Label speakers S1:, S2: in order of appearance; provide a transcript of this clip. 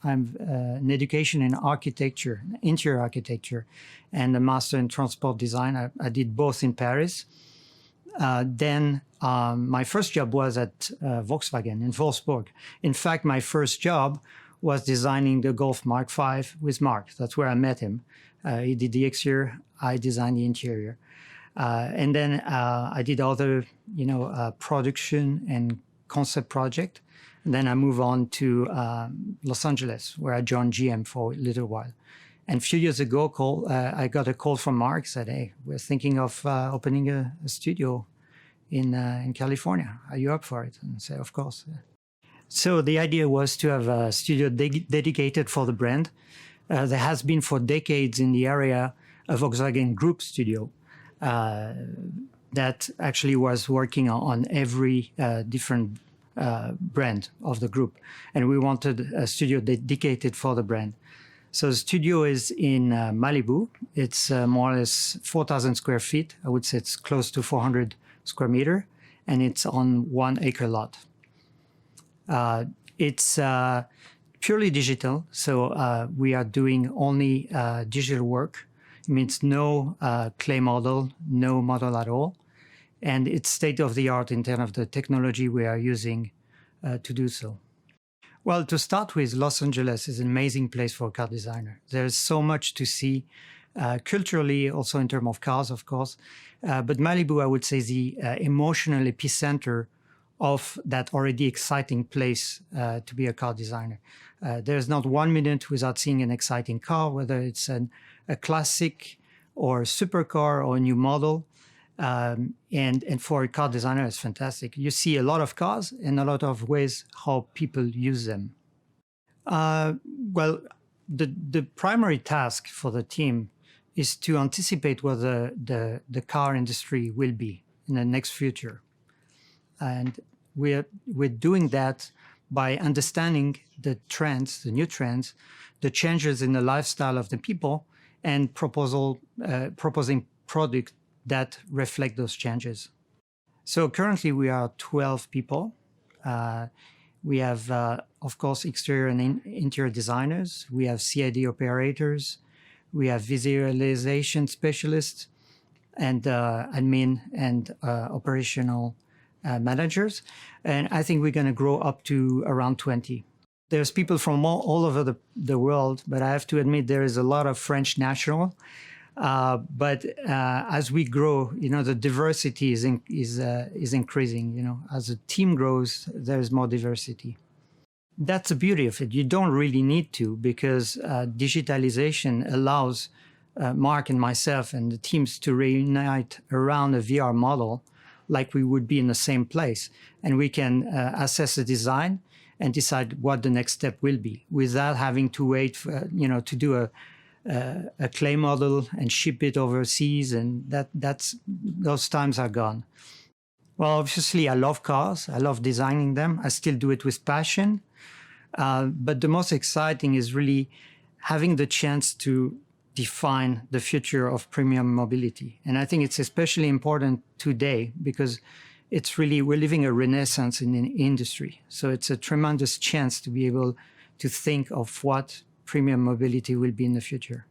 S1: I'm an education in architecture, interior architecture, and a master in transport design. I did both in Paris. Then my first job was at Volkswagen in Wolfsburg. In fact, my first job was designing the Golf Mark V with Mark. That's where I met him. He did the exterior, I designed the interior. And then I did other, production and concept project. And then I moved on to Los Angeles, where I joined GM for a little while. And a few years ago, I got a call from Mark, said, "Hey, we're thinking of opening a studio in California. Are you up for it?" And I said, "Of course." So the idea was to have a studio dedicated for the brand. There has been for decades in the area a Volkswagen Group studio that actually was working on every different brand of the group. And we wanted a studio dedicated for the brand. So the studio is in Malibu. It's more or less 4,000 square feet. I would say it's close to 400 square meter, and it's on 1 acre lot. It's purely digital, so we are doing only digital work. It means no clay model, no model at all. And it's state-of-the-art in terms of the technology we are using to do so. Well, to start with, Los Angeles is an amazing place for a car designer. There's so much to see, culturally, also in terms of cars, of course. But Malibu, I would say, is the emotional epicenter of that already exciting place to be a car designer. There's not 1 minute without seeing an exciting car, whether it's a classic or a supercar or a new model. And for a car designer, it's fantastic. You see a lot of cars and a lot of ways how people use them. Well, the primary task for the team is to anticipate what the car industry will be in the next future. And we're doing that by understanding the trends, the new trends, the changes in the lifestyle of the people, and proposing products that reflect those changes. So currently we are 12 people. We have, of course, exterior and interior designers. We have CAD operators. We have visualization specialists and admin and operational managers. And I think we're going to grow up to around 20. There's people from all over the world, but I have to admit there is a lot of French national. But as we grow, the diversity is increasing. As the team grows, there's more diversity. That's the beauty of it. You don't really need to, because digitalization allows Mark and myself and the teams to reunite around a VR model like we would be in the same place. And we can assess the design and decide what the next step will be without having to wait for, to do a clay model and ship it overseas, and those times are gone. Well, obviously, I love cars. I love designing them. I still do it with passion. But the most exciting is really having the chance to define the future of premium mobility. And I think it's especially important today because we're living a renaissance in the industry. So it's a tremendous chance to be able to think of what premium mobility will be in the future.